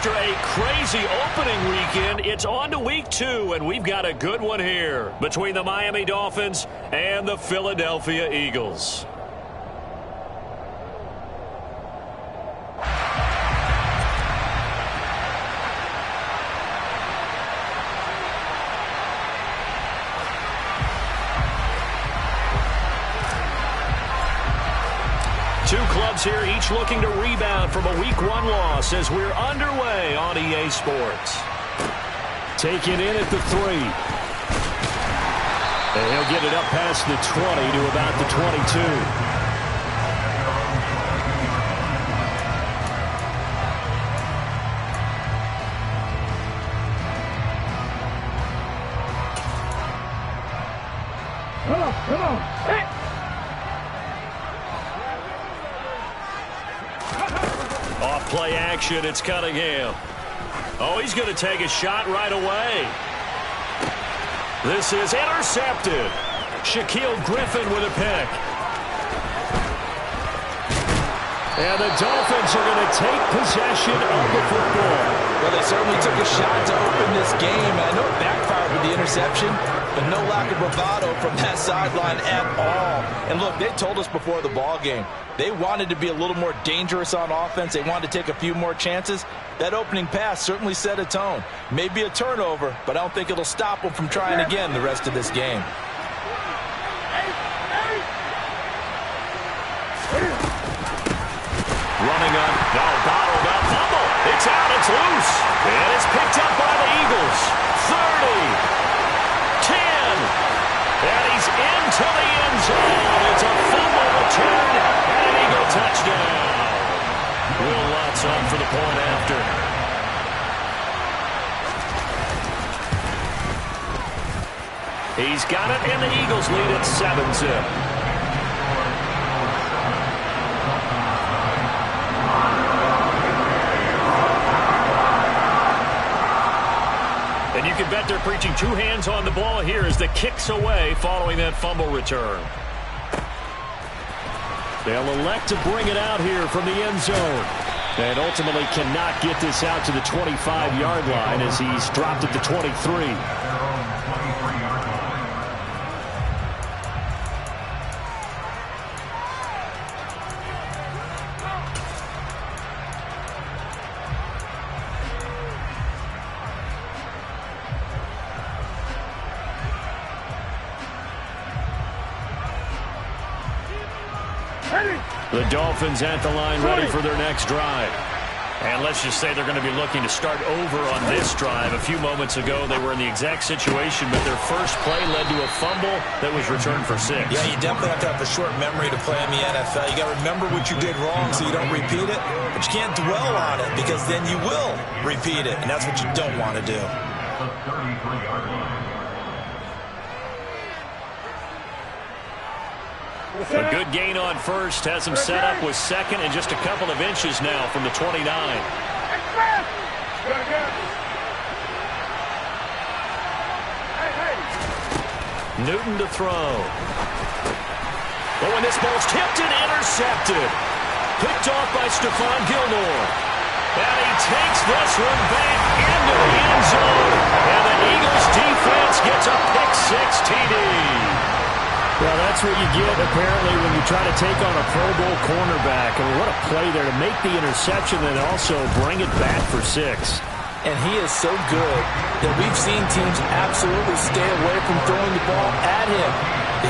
after a crazy opening weekend, it's on to week 2, and we've got a good one here between the Miami Dolphins and the Philadelphia Eagles. Two clubs here, each looking to rebound from a Week 1 loss as we're underway on EA Sports. Taken in at the 3. And he'll get it up past the 20 to about the 22. Come on. Hey. Off play action, it's Cunningham. Oh, he's going to take a shot right away. This is intercepted. Shaquille Griffin with a pick. And the Dolphins are going to take possession of the football. Well, they certainly took a shot to open this game. I know it backfired with the interception, but no lack of bravado from that sideline at all. And look, they told us before the ball game, they wanted to be a little more dangerous on offense. They wanted to take a few more chances. That opening pass certainly set a tone. Maybe a turnover, but I don't think it'll stop them from trying again the rest of this game. Running on, bottled up, fumble. It's out, it's loose. And it's picked up by the Eagles. 30, 10, and he's into the end zone. It's a fumble return and an Eagle touchdown. Will Lutz on for the point after. He's got it, and the Eagles lead at 7-zip. And you can bet they're preaching two hands on the ball here as the kick's away following that fumble return. They'll elect to bring it out here from the end zone. And ultimately cannot get this out to the 25-yard line as he's dropped at the 23. The Dolphins at the line ready for their next drive. And let's just say they're going to be looking to start over on this drive. A few moments ago, they were in the exact situation, but their first play led to a fumble that was returned for 6. Yeah, you definitely have to have a short memory to play in the NFL. You got to remember what you did wrong so you don't repeat it, but you can't dwell on it because then you will repeat it, and that's what you don't want to do. A good gain on first has him set up with second and just a couple of inches now from the 29. Newton to throw. Oh, and this ball's tipped and intercepted. Picked off by Stephon Gilmore. And he takes this one back into the end zone. And the Eagles defense gets a pick-6 TD. Well, that's what you get, apparently, when you try to take on a Pro Bowl cornerback. I mean, what a play there to make the interception and also bring it back for 6. And he is so good that we've seen teams absolutely stay away from throwing the ball at him.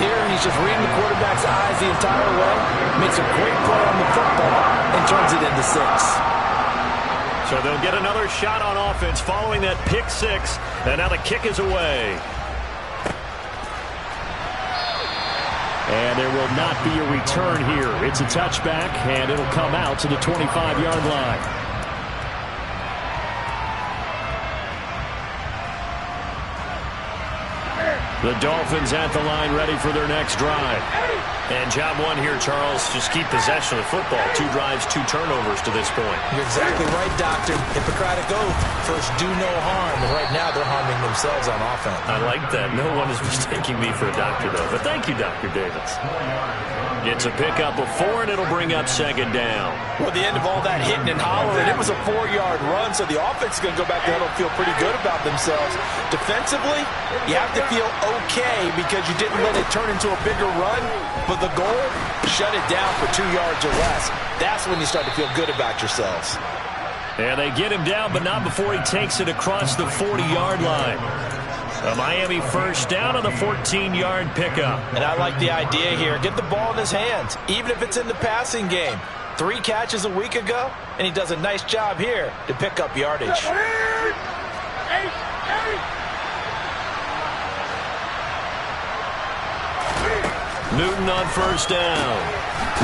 Here, he's just reading the quarterback's eyes the entire way, makes a great play on the football, and turns it into 6. So they'll get another shot on offense following that pick-6, and now the kick is away. And there will not be a return here. It's a touchback, and it'll come out to the 25-yard line. The Dolphins at the line ready for their next drive. And job one here, Charles, just keep possession of the football. 2 drives, 2 turnovers to this point. You're exactly right, Doctor. Hippocratic oath. First, do no harm. And right now, they're harming themselves on offense. I like that. No one is mistaking me for a doctor, though. But thank you, Dr. Davis. Gets a pickup of 4, and it'll bring up 2nd down. Well, the end of all that hitting and hollering, it was a 4-yard run, so the offense is going to go back there and feel pretty good about themselves. Defensively, you have to feel okay because you didn't let it turn into a bigger run, but the goal, shut it down for 2 yards or less. That's when you start to feel good about yourselves. And they get him down, but not before he takes it across the 40-yard line. A Miami first down on the 14-yard pickup. And I like the idea here. Get the ball in his hands, even if it's in the passing game. 3 catches a week ago, and he does a nice job here to pick up yardage. Newton on first down.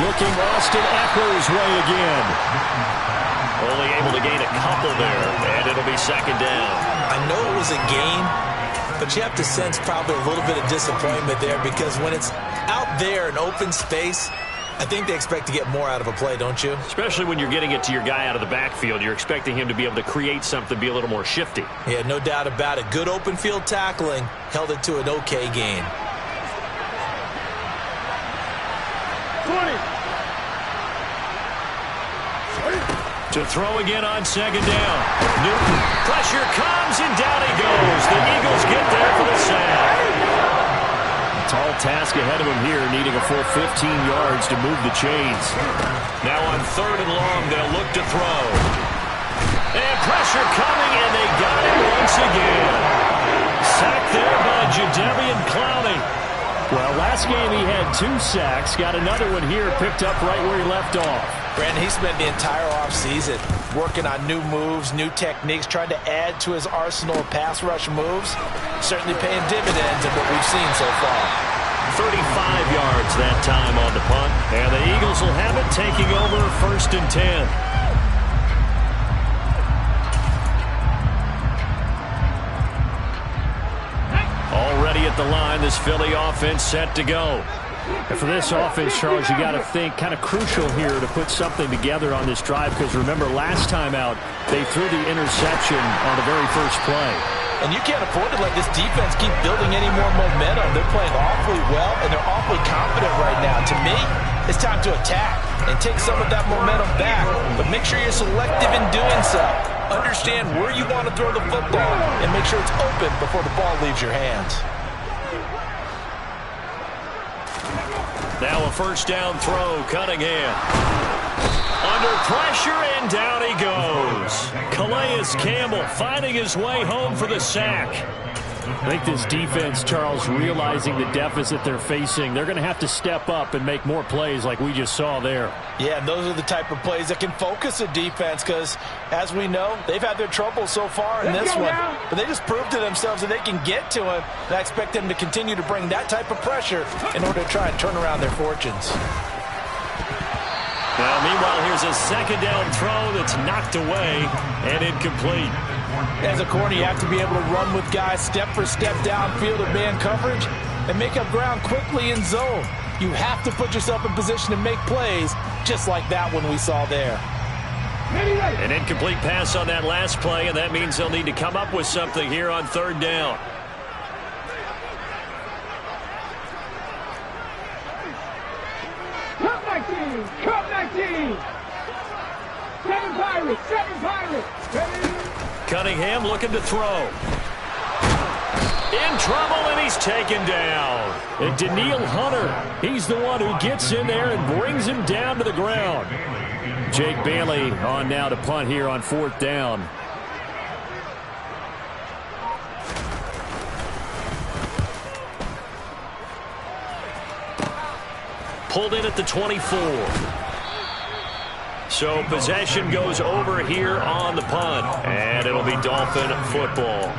Looking Austin Eckler's way again. Only able to gain a couple there, and it'll be 2nd down. I know it was a gain, but you have to sense probably a little bit of disappointment there because when it's out there in open space, I think they expect to get more out of a play, don't you? Especially when you're getting it to your guy out of the backfield. You're expecting him to be able to create something, be a little more shifty. Yeah, no doubt about it. Good open field tackling held it to an okay gain. 20. To throw again on 2nd down. Newton, pressure comes, and down he goes. The Eagles get there for the sack. Tall task ahead of him here, needing a full 15 yards to move the chains. Now on 3rd and long, they'll look to throw. And pressure coming, and they got him once again. Sacked there by Jadeveon Clowney. Well, last game he had 2 sacks. Got another one here, picked up right where he left off. Brandon, he spent the entire offseason working on new moves, new techniques, trying to add to his arsenal of pass rush moves. Certainly paying dividends in what we've seen so far. 35 yards that time on the punt. And the Eagles will have it, taking over 1st and 10. Already at the line, this Philly offense set to go. And for this offense, Charles, you got to think kind of crucial here to put something together on this drive because remember last time out they threw the interception on the very first play. And you can't afford to let this defense keep building any more momentum. They're playing awfully well and they're awfully confident right now. To me, it's time to attack and take some of that momentum back, but make sure you're selective in doing so. Understand where you want to throw the football and make sure it's open before the ball leaves your hands. Now a first down throw, Cunningham. Under pressure, and down he goes. Calais Campbell finding his way home for the sack. I think this defense, Charles, realizing the deficit they're facing, they're going to have to step up and make more plays like we just saw there. Yeah, and those are the type of plays that can focus a defense because, as we know, they've had their trouble so far in this one. But they just proved to themselves that they can get to him, and I expect them to continue to bring that type of pressure in order to try and turn around their fortunes. Well, meanwhile, here's a 2nd down throw that's knocked away and incomplete. As a corner, you have to be able to run with guys step for step downfield of man coverage and make up ground quickly in zone. You have to put yourself in position to make plays just like that one we saw there. An incomplete pass on that last play, and that means they'll need to come up with something here on 3rd down. Cup 19! Cup 19! 7 Pirates! 7 Pirates! Cunningham looking to throw. In trouble, and he's taken down. And Danielle Hunter, he's the one who gets in there and brings him down to the ground. Jake Bailey on now to punt here on 4th down. Pulled in at the 24. So possession goes over here on the punt, and it'll be Dolphin football.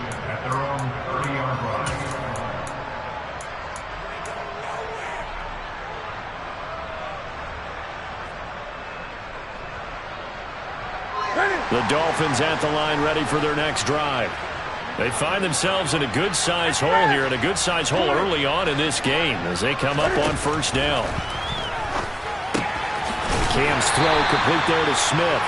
The Dolphins at the line ready for their next drive. They find themselves in a good-sized hole here, and a good-sized hole early on in this game as they come up on first down. Cam's throw complete there to Smith.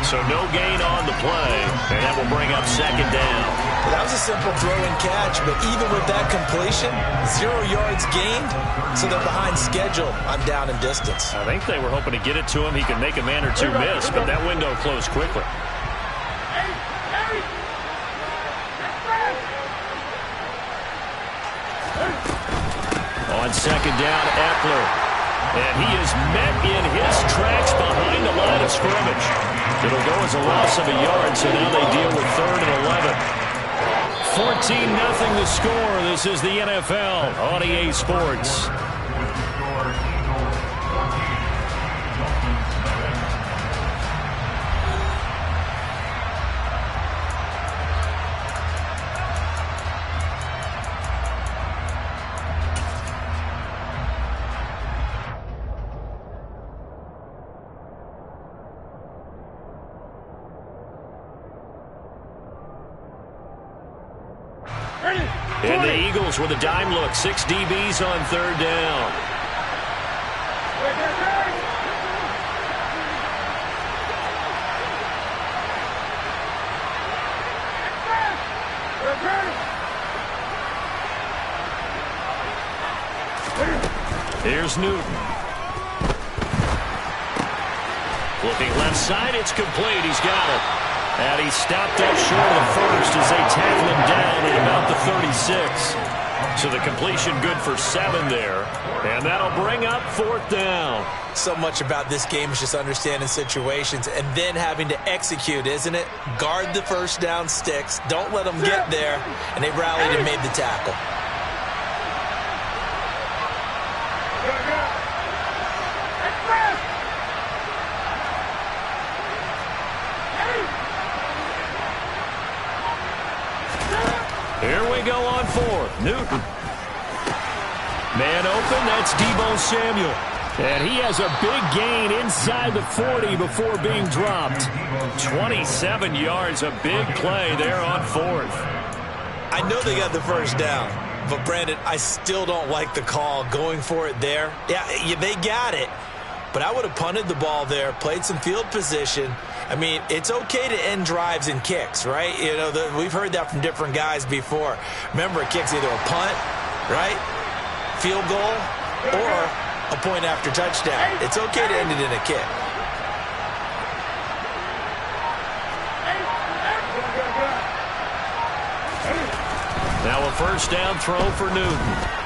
So no gain on the play, and that will bring up second down. Well, that was a simple throw and catch, but even with that completion, 0 yards gained, so they're behind schedule on down and distance. I think they were hoping to get it to him. He could make a man or two miss, but that window closed quickly. On second down, Eckler. And he is met in his tracks behind the line of scrimmage. It'll go as a loss of a yard, so now they deal with 3rd and 11. 14-0 the score. This is the NFL on EA Sports. And the Eagles with a dime look. 6 DBs on 3rd down. Here's Newton. Looking left side, it's complete. He's got it. And he stopped up short of the first as they tackle him down at about the 36. So the completion good for 7 there. And that'll bring up 4th down. So much about this game is just understanding situations and then having to execute, isn't it? Guard the first down sticks. Don't let them get there. And they rallied and made the tackle. Here we go on 4th. Newton. Man open, that's Deebo Samuel. And he has a big gain inside the 40 before being dropped. 27 yards, a big play there on 4th. I know they got the first down, but Brandon, I still don't like the call going for it there. Yeah, they got it, but I would have punted the ball there, played some field position. I mean, it's okay to end drives and kicks, right? You know, we've heard that from different guys before. Remember, a kick's either a punt, right, field goal, or a point after touchdown. It's okay to end it in a kick. Now a first down throw for Newton.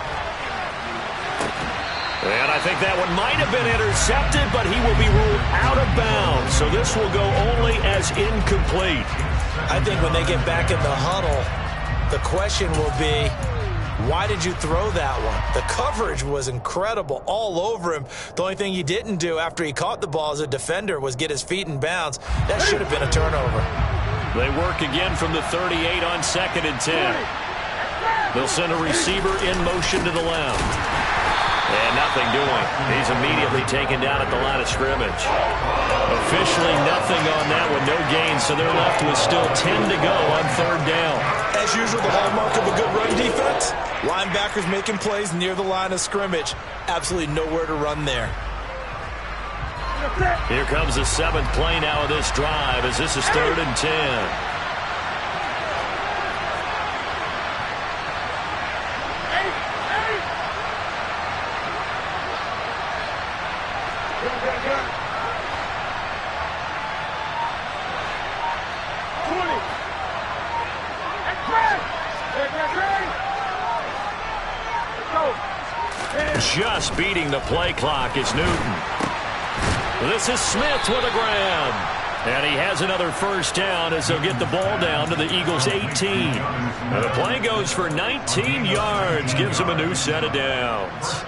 And I think that one might have been intercepted, but he will be ruled out of bounds. So this will go only as incomplete. I think when they get back in the huddle, the question will be, why did you throw that one? The coverage was incredible all over him. The only thing he didn't do after he caught the ball as a defender was get his feet in bounds. That should have been a turnover. They work again from the 38 on 2nd and 10. They'll send a receiver in motion to the left. And nothing doing. He's immediately taken down at the line of scrimmage. Officially nothing on that one. No gain, so they're left with still 10 to go on 3rd down. As usual, the hallmark of a good run defense, linebackers making plays near the line of scrimmage. Absolutely nowhere to run there. Here comes the 7th play now of this drive as this is 3rd and 10. Just beating the play clock is Newton. This is Smith with a grab. And he has another first down as they'll get the ball down to the Eagles' 18. And the play goes for 19 yards, gives them a new set of downs.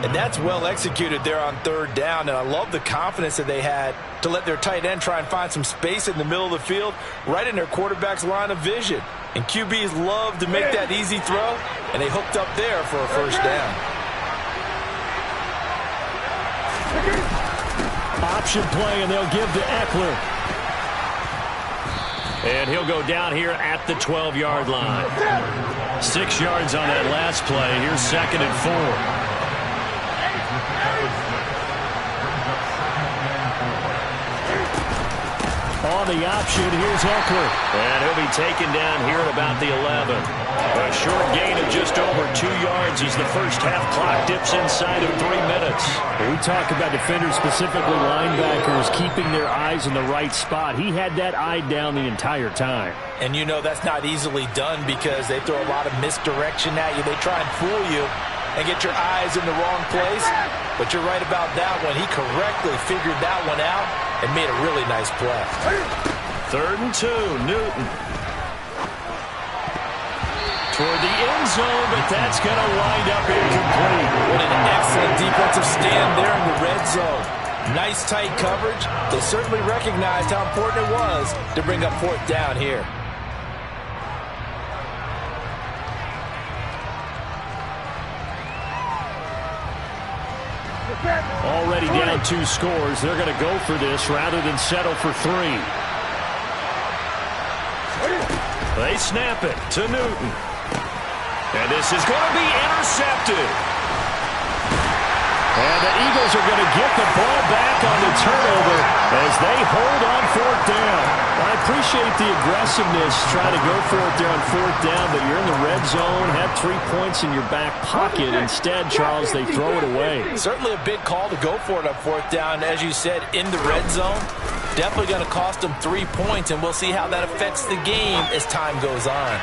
And that's well executed there on 3rd down. And I love the confidence that they had to let their tight end try and find some space in the middle of the field, right in their quarterback's line of vision. And QBs love to make that easy throw, and they hooked up there for a first down. Option play, and they'll give to Eckler. And he'll go down here at the 12-yard line. 6 yards on that last play. Here's 2nd and 4. On the option, here's Eckler. And he'll be taken down here at about the 11. A short gain of just over 2 yards as the first half clock dips inside of 3 minutes. We talk about defenders, specifically linebackers, keeping their eyes in the right spot. He had that eye down the entire time. And you know that's not easily done because they throw a lot of misdirection at you. They try and fool you and get your eyes in the wrong place. But you're right about that one. He correctly figured that one out and made a really nice play. 3rd and 2, Newton. Toward the end zone, but that's going to wind up incomplete. What an excellent defensive stand there in the red zone. Nice tight coverage. They certainly recognized how important it was to bring up 4th down here. Already down 2 scores. They're going to go for this rather than settle for 3. They snap it to Newton. And this is going to be intercepted. And the Eagles are going to get the ball back on the turnover as they hold on 4th down. I appreciate the aggressiveness trying to go for it there on 4th down, but you're in the red zone, have 3 points in your back pocket. Instead, Charles, they throw it away. Certainly a big call to go for it on 4th down. As you said, in the red zone, definitely going to cost them 3 points, and we'll see how that affects the game as time goes on.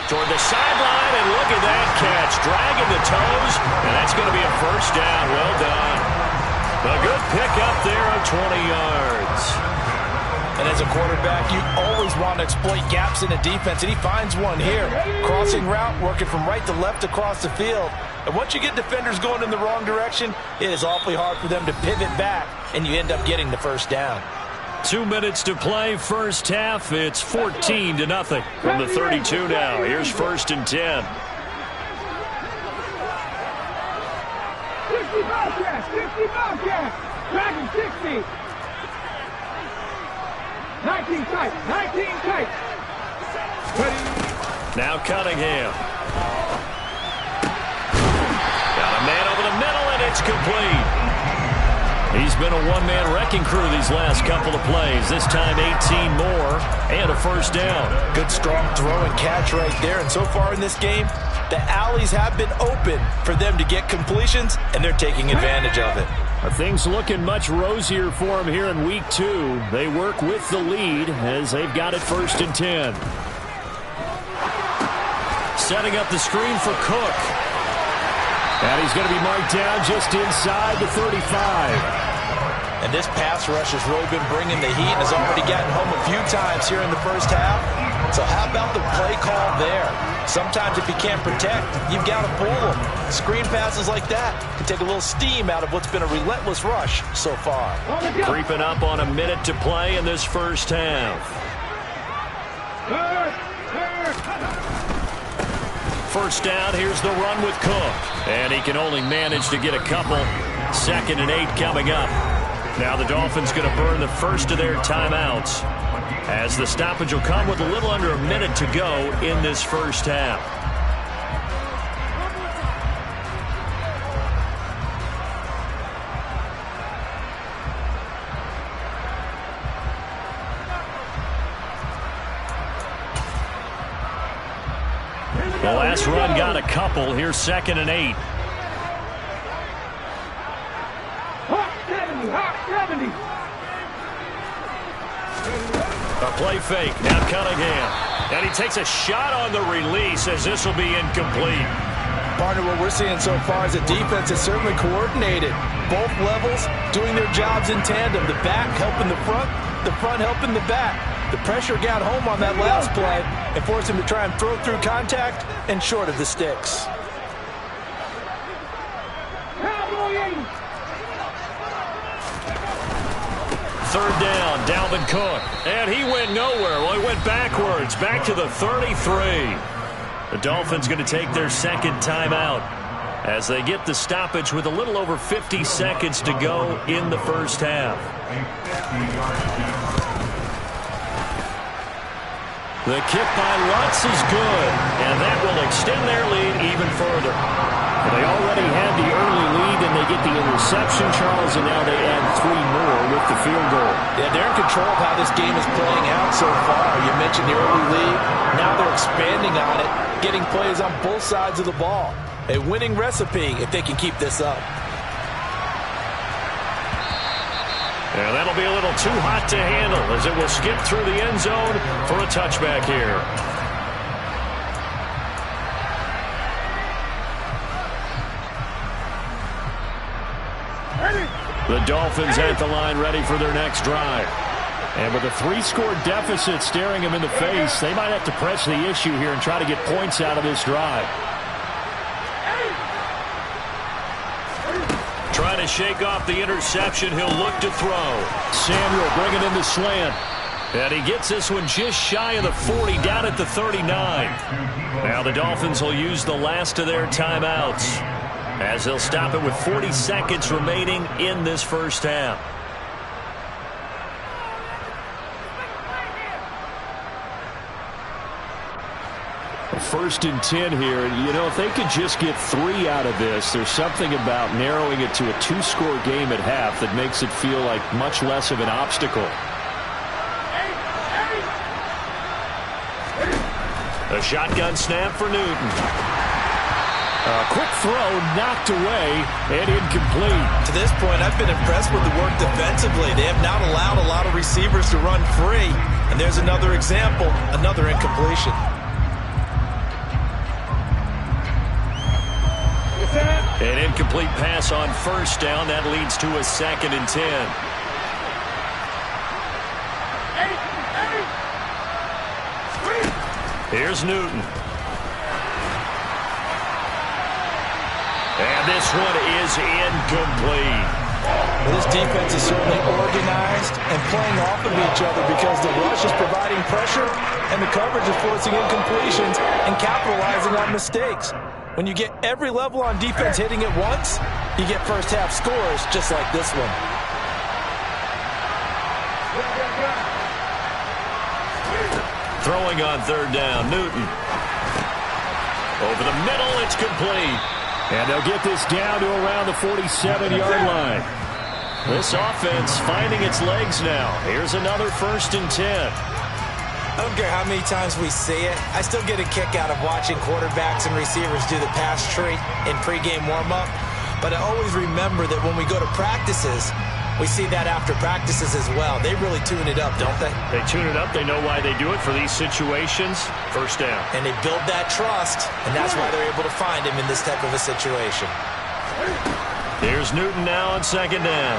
Toward the sideline, and look at that catch. Dragging the toes, and that's going to be a 1st down. Well done. A good pickup there of 20 yards. And as a quarterback, you always want to exploit gaps in the defense, and he finds one here. Crossing route, working from right to left across the field. And once you get defenders going in the wrong direction, it is awfully hard for them to pivot back, and you end up getting the 1st down. 2 minutes to play, first half. It's 14-0 from the 32 now. Here's 1st and 10. 60 Bobcats, 60 Bobcats. Dragon 60. 19 tight, 19 tight. Now Cunningham. Got a man over the middle, and it's complete. He's been a one-man wrecking crew these last couple of plays. This time 18 more and a 1st down. Good strong throw and catch right there. And so far in this game, the alleys have been open for them to get completions, and they're taking advantage of it. Things looking much rosier for them here in week 2. They work with the lead as they've got it 1st and 10. Setting up the screen for Cook. And he's going to be marked down just inside the 35. And this pass rush has really been bringing the heat and has already gotten home a few times here in the first half. So how about the play call there? Sometimes if you can't protect, you've got to pull them. Screen passes like that can take a little steam out of what's been a relentless rush so far. Creeping up on a minute to play in this first half. First down, here's the run with Cook. And he can only manage to get a couple. 2nd and 8 coming up. Now the Dolphins going to burn the first of their timeouts as the stoppage will come with a little under a minute to go in this first half. The last run got a couple. Here's 2nd and 8. A play fake. Now Cunningham. And he takes a shot on the release as this will be incomplete. Partner, what we're seeing so far is a defense that's certainly coordinated. Both levels doing their jobs in tandem. The back helping the front helping the back. The pressure got home on that last play and forced him to try and throw through contact and short of the sticks. Third down, Dalvin Cook. And he went nowhere. Well, he went backwards, back to the 33. The Dolphins going to take their 2nd timeout as they get the stoppage with a little over 50 seconds to go in the first half. The kick by Lutz is good, and that will extend their lead even further. They already had the early lead, and they get the interception, Charles, and now they add 3 more with the field goal. Yeah, they're in control of how this game is playing out so far. You mentioned the early lead. Now they're expanding on it, getting plays on both sides of the ball. A winning recipe if they can keep this up. And that'll be a little too hot to handle as it will skip through the end zone for a touchback here. The Dolphins at the line ready for their next drive. And with a 3-score deficit staring them in the face, they might have to press the issue here and try to get points out of this drive. Trying to shake off the interception. He'll look to throw. Samuel bringing in the slant. And he gets this one just shy of the 40, down at the 39. Now the Dolphins will use the last of their timeouts as they'll stop it with 40 seconds remaining in this first half. First and 10 here. You know, if they could just get 3 out of this, there's something about narrowing it to a 2-score game at half that makes it feel like much less of an obstacle. A shotgun snap for Newton. A quick throw knocked away and incomplete. To this point, I've been impressed with the work defensively. They have not allowed a lot of receivers to run free. And there's another example, another incompletion. An incomplete pass on first down. That leads to a 2nd and 10. Here's Newton. And this one is incomplete. Well, this defense is certainly organized and playing off of each other because the rush is providing pressure and the coverage is forcing incompletions and capitalizing on mistakes. When you get every level on defense hitting it once, you get first half scores just like this one. Throwing on 3rd down, Newton. Over the middle, it's complete. And they'll get this down to around the 47-yard line. This offense finding its legs now. Here's another 1st and 10. I don't care how many times we see it. I still get a kick out of watching quarterbacks and receivers do the pass tree in pregame warm-up. But I always remember that when we go to practices, we see that after practices as well. They really tune it up, don't they? They tune it up. They know why they do it for these situations. First down. And they build that trust, and that's why they're able to find him in this type of a situation. Here's Newton now on 2nd down.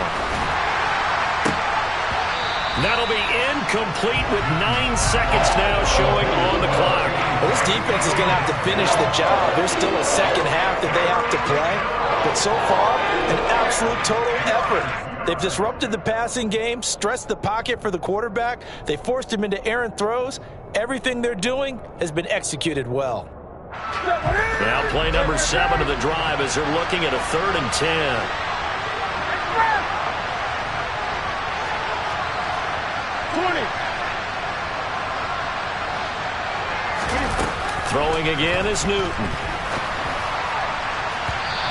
That'll be incomplete with 9 seconds now showing on the clock. Well, this defense is going to have to finish the job. There's still a second half that they have to play. But so far, an absolute total effort. They've disrupted the passing game, stressed the pocket for the quarterback. They forced him into errant throws. Everything they're doing has been executed well. Now play number 7 of the drive as they're looking at a 3rd and 10. Throwing again is Newton.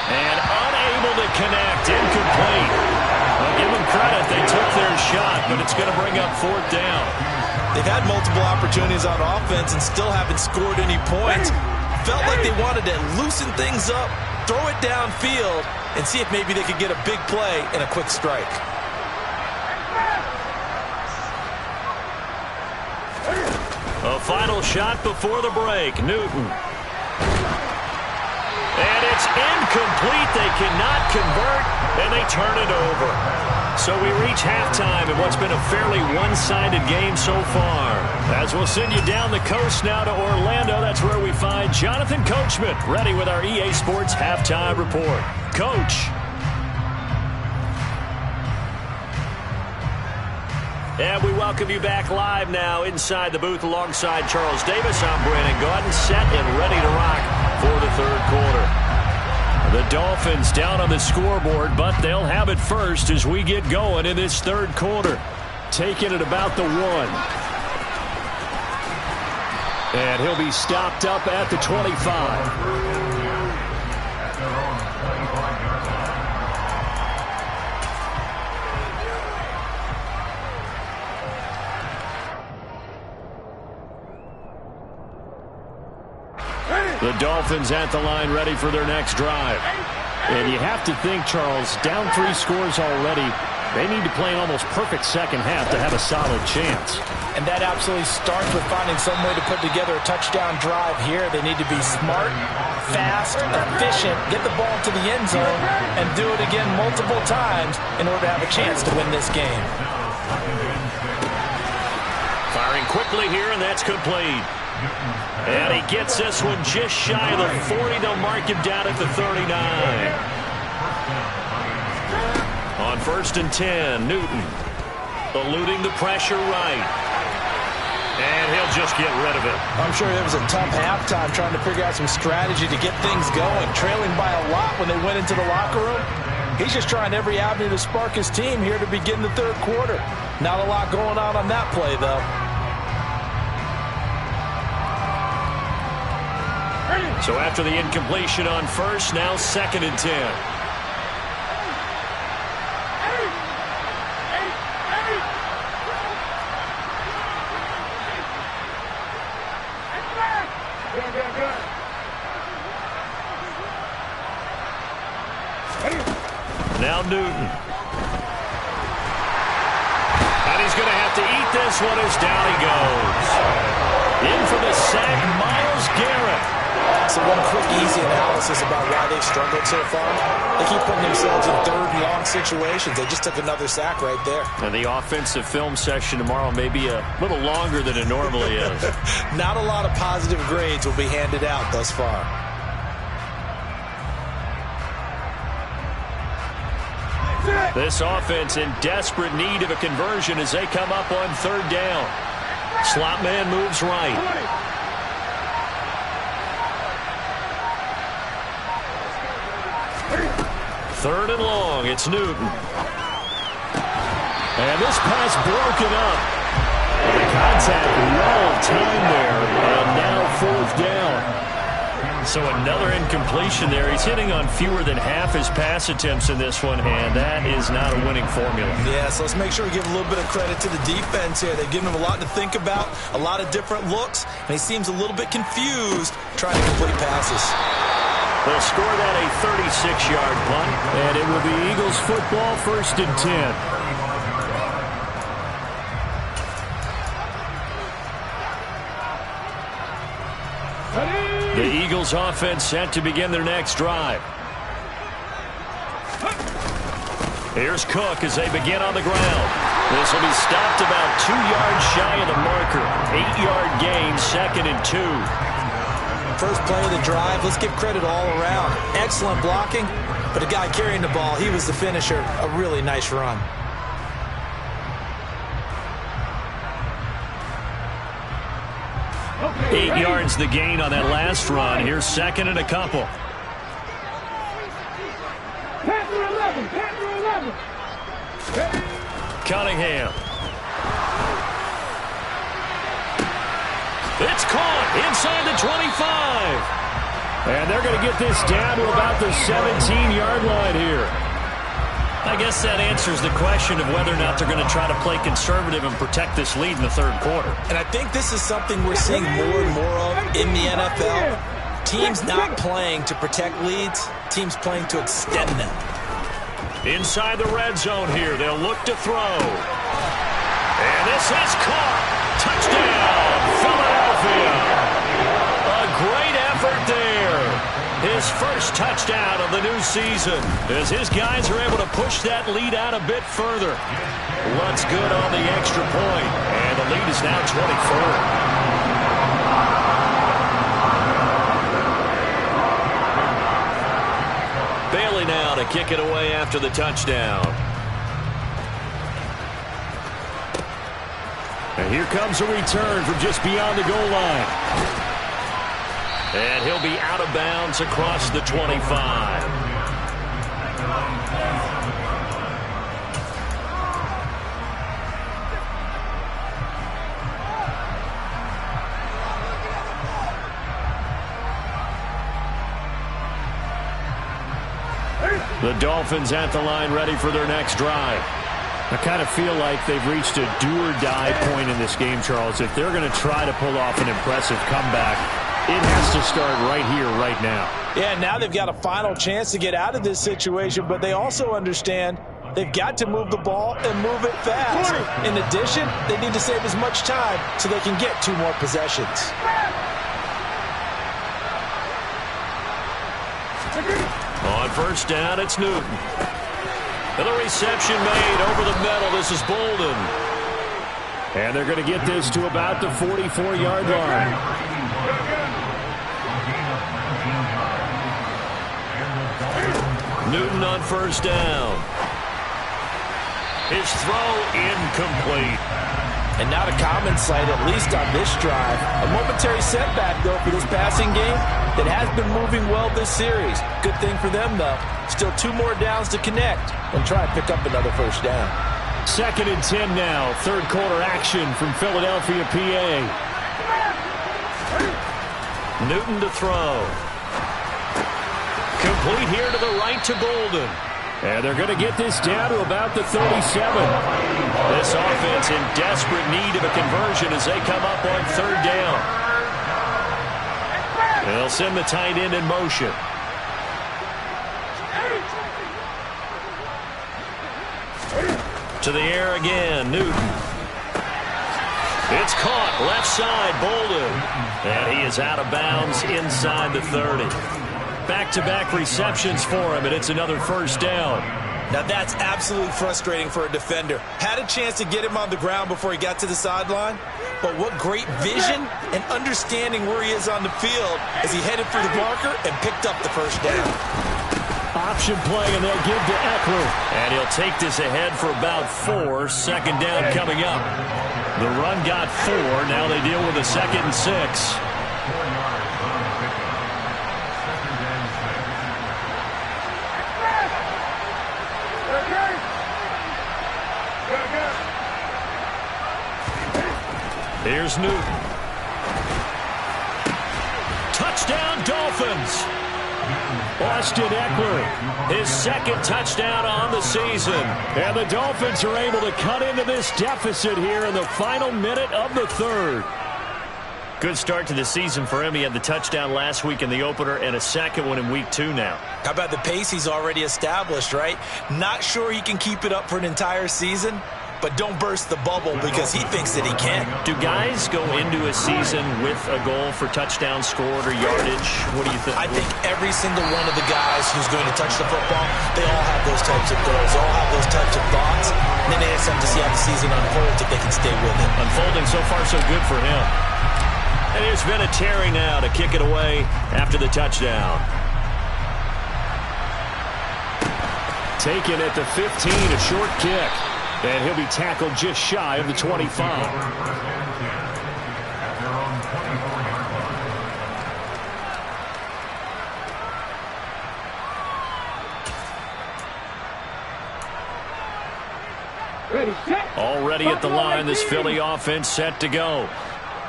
And unable to connect, incomplete. I'll give them credit, they took their shot, but it's going to bring up 4th down. They've had multiple opportunities on offense and still haven't scored any points. Felt like they wanted to loosen things up, throw it downfield, and see if maybe they could get a big play and a quick strike. A final shot before the break. Newton. And it's incomplete. They cannot convert, and they turn it over. So we reach halftime in what's been a fairly one-sided game so far. As we'll send you down the coast now to Orlando, that's where we find Jonathan Coachman, ready with our EA Sports Halftime Report. Coach. And we welcome you back live now inside the booth alongside Charles Davis. I'm Brandon Gaudin, set and ready to rock for the 3rd quarter. The Dolphins down on the scoreboard, but they'll have it first as we get going in this 3rd quarter. Taking it about the 1. And he'll be stopped up at the 25. The Dolphins at the line ready for their next drive. And you have to think, Charles, down 3 scores already. They need to play an almost perfect second half to have a solid chance. And that absolutely starts with finding some way to put together a touchdown drive here. They need to be smart, fast, efficient, get the ball to the end zone, and do it again multiple times in order to have a chance to win this game. Firing quickly here, and that's complete. And he gets this one just shy of the 40. They'll mark him down at the 39. On 1st and 10, Newton eluding the pressure right. And he'll just get rid of it. I'm sure it was a tough halftime trying to figure out some strategy to get things going. Trailing by a lot when they went into the locker room. He's just trying every avenue to spark his team here to begin the 3rd quarter. Not a lot going on that play, though. So after the incompletion on 1st, now 2nd and 10. Now Newton. And he's going to have to eat this one as down he goes. In for the sack, Myles Garrett. So one quick, easy analysis about why they've struggled so far. They keep putting themselves in 3rd and long situations. They just took another sack right there. And the offensive film session tomorrow may be a little longer than it normally is. Not a lot of positive grades will be handed out thus far. This offense in desperate need of a conversion as they come up on 3rd down. Slot man moves right. 3rd and long, it's Newton. And this pass broken up. The contact well timed there, and now 4th down. So another incompletion there. He's hitting on fewer than half his pass attempts in this one, and that is not a winning formula. Yeah, so let's make sure we give a little bit of credit to the defense here. They've given him a lot to think about, a lot of different looks, and he seems a little bit confused trying to complete passes. They'll score that a 36-yard punt, and it will be Eagles football 1st and 10. The Eagles offense set to begin their next drive. Here's Cook as they begin on the ground. This will be stopped about 2 yards shy of the marker. 8-yard gain, 2nd and 2. First play of the drive, let's give credit all around. Excellent blocking, but the guy carrying the ball, he was the finisher. A really nice run. Okay, 8 yards the gain on that last run. Here's 2nd and a couple. Panther 11, Panther 11. Cunningham. It's caught inside the 25. And they're going to get this down to about the 17-yard line here. I guess that answers the question of whether or not they're going to try to play conservative and protect this lead in the 3rd quarter. And I think this is something we're seeing more and more of in the NFL. Teams not playing to protect leads, teams playing to extend them. Inside the red zone here, they'll look to throw. And this is caught. Touchdown, Philadelphia. A great effort there. His first touchdown of the new season as his guys are able to push that lead out a bit further. Looks good on the extra point, and the lead is now 24. Bailey now to kick it away after the touchdown. And here comes a return from just beyond the goal line. And he'll be out of bounds across the 25. The Dolphins at the line ready for their next drive. I kind of feel like they've reached a do-or-die point in this game, Charles. If they're going to try to pull off an impressive comeback, it has to start right here, right now. Yeah, now they've got a final chance to get out of this situation, but they also understand they've got to move the ball and move it fast. In addition, they need to save as much time so they can get 2 more possessions. On first down, it's Newton. And the reception made over the middle. This is Bolden. And they're going to get this to about the 44-yard line. Newton on first down. His throw incomplete. And not a common sight, at least on this drive. A momentary setback, though, for this passing game that has been moving well this series. Good thing for them, though. Still 2 more downs to connect and try and pick up another first down. 2nd and 10 now. Third quarter action from Philadelphia, PA. Newton to throw. Complete here to the right to Bolden. And they're going to get this down to about the 37. This offense in desperate need of a conversion as they come up on 3rd down. They'll send the tight end in motion. To the air again, Newton. It's caught, left side, Bolden. And he is out of bounds inside the 30. Back-to-back receptions for him, and it's another first down. Now that's absolutely frustrating for a defender. Had a chance to get him on the ground before he got to the sideline, but what great vision and understanding where he is on the field as he headed for the marker and picked up the first down. Option play, and they'll give to Eckler. And he'll take this ahead for about 4. 2nd down coming up. The run got 4. Now they deal with a 2nd and 6. Here's Newton. Touchdown, Dolphins. Austin Eckler, his 2nd touchdown on the season. And the Dolphins are able to cut into this deficit here in the final minute of the 3rd. Good start to the season for him. He had the touchdown last week in the opener and a 2nd one in week 2 now. How about the pace he's already established, right? Not sure he can keep it up for an entire season, but don't burst the bubble because he thinks that he can. Do guys go into a season with a goal for touchdowns scored or yardage? What do you think? I think every single one of the guys who's going to touch the football, they all have those types of goals. They all have those types of thoughts. And then they have something to see how the season unfolds if they can stay with it. Unfolding so far so good for him. And here's Vinatieri now to kick it away after the touchdown. Taken at the 15, a short kick. And he'll be tackled just shy of the 25. Already at the line, this Philly offense set to go.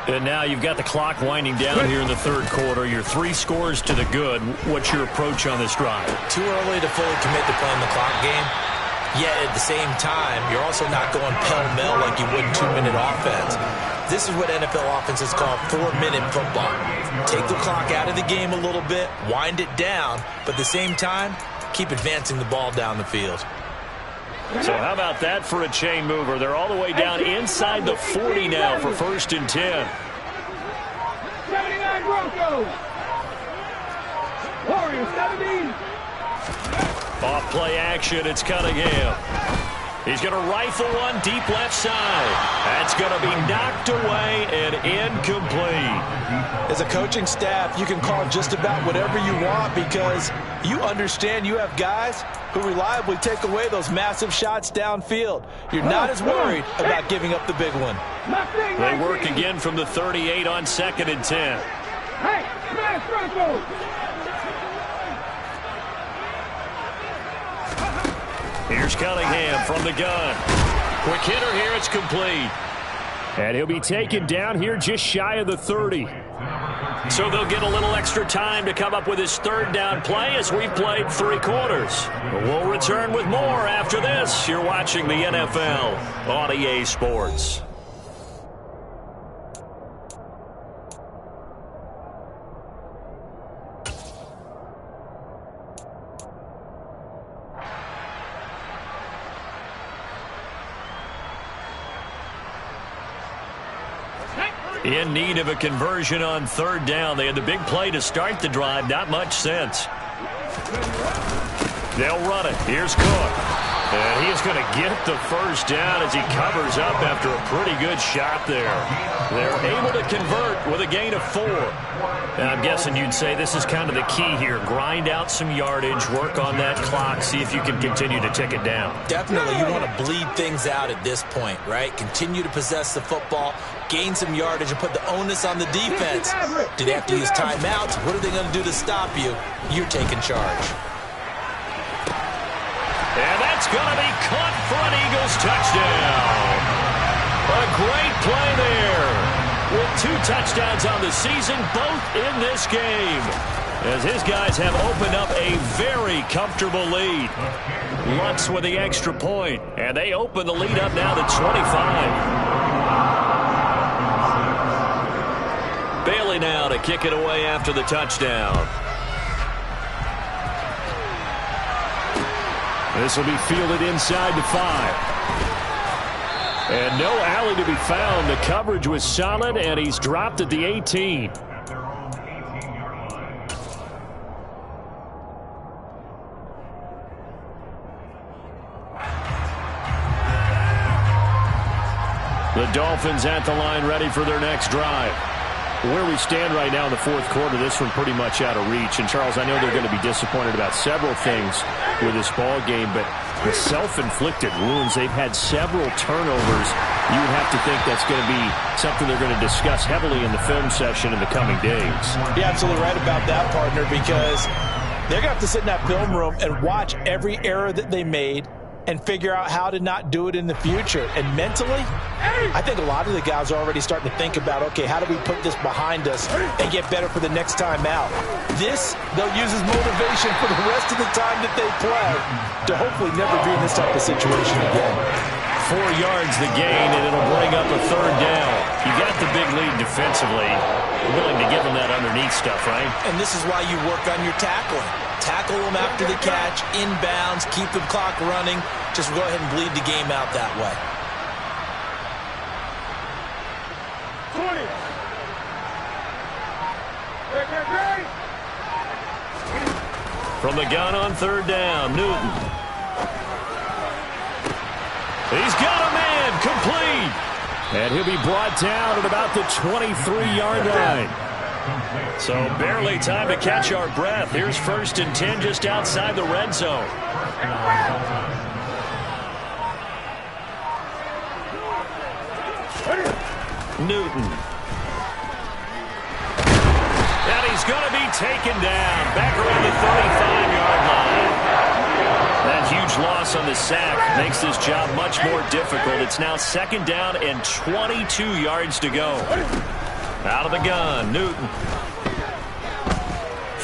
And now you've got the clock winding down here in the 3rd quarter. You're 3 scores to the good. What's your approach on this drive? Too early to fully commit to playing the clock game. Yet at the same time, you're also not going pell-mell like you would in 2-minute offense. This is what NFL offenses call 4-minute football. Take the clock out of the game a little bit, wind it down, but at the same time, keep advancing the ball down the field. So how about that for a chain mover? They're all the way down inside the 40 now for 1st and 10. 79 Broncos. Warriors 17. Off play action, it's Cunningham. He's going to rifle one deep left side. That's going to be knocked away and incomplete. As a coaching staff, you can call just about whatever you want because you understand you have guys who reliably take away those massive shots downfield. You're not as worried about giving up the big one. They work again from the 38 on 2nd and 10. Hey, smash Broncos. Here's Cunningham from the gun. Quick hitter here, it's complete. And he'll be taken down here just shy of the 30. So they'll get a little extra time to come up with his third down play as we played 3 quarters. We'll return with more after this. You're watching the NFL on EA Sports. In need of a conversion on third down. They had the big play to start the drive. Not much sense. They'll run it. Here's Cook. And he is going to get the first down as he covers up after a pretty good shot there. They're able to convert with a gain of 4. And I'm guessing you'd say this is kind of the key here. Grind out some yardage, work on that clock, see if you can continue to tick it down. Definitely, you want to bleed things out at this point, right? Continue to possess the football, gain some yardage, and put the onus on the defense. Do they have to use timeouts? What are they going to do to stop you? You're taking charge. And that's going to be caught for an Eagles touchdown. A great play there. With 2 touchdowns on the season, both in this game. As his guys have opened up a very comfortable lead. Lutz with the extra point. And they open the lead up now to 25. Bailey now to kick it away after the touchdown. This will be fielded inside the 5. And no alley to be found. The coverage was solid, and he's dropped at the 18. The Dolphins at the line ready for their next drive. Where we stand right now in the 4th quarter, this one pretty much out of reach. And, Charles, I know they're going to be disappointed about several things with this ball game, but the self-inflicted wounds, they've had several turnovers. You would have to think that's going to be something they're going to discuss heavily in the film session in the coming days. You're absolutely right about that, partner, because they're going to have to sit in that film room and watch every error that they made and figure out how to not do it in the future. And mentally, I think a lot of the guys are already starting to think about, okay, how do we put this behind us and get better for the next time out? This, they'll use as motivation for the rest of the time that they play to hopefully never be in this type of situation again. 4 yards the gain, and it'll bring up a third down. You got the big lead defensively. Willing to give them that underneath stuff, right? And this is why you work on your tackling. Tackle them after the catch, inbounds, keep the clock running. Just go ahead and bleed the game out that way. 20. From the gun on third down, Newton. He's got a man, complete. And he'll be brought down at about the 23-yard line. So barely time to catch our breath. Here's 1st and 10 just outside the red zone. Newton. And he's going to be taken down back around the 35-yard line. That huge loss on the sack makes this job much more difficult. It's now 2nd down and 22 yards to go. Out of the gun, Newton.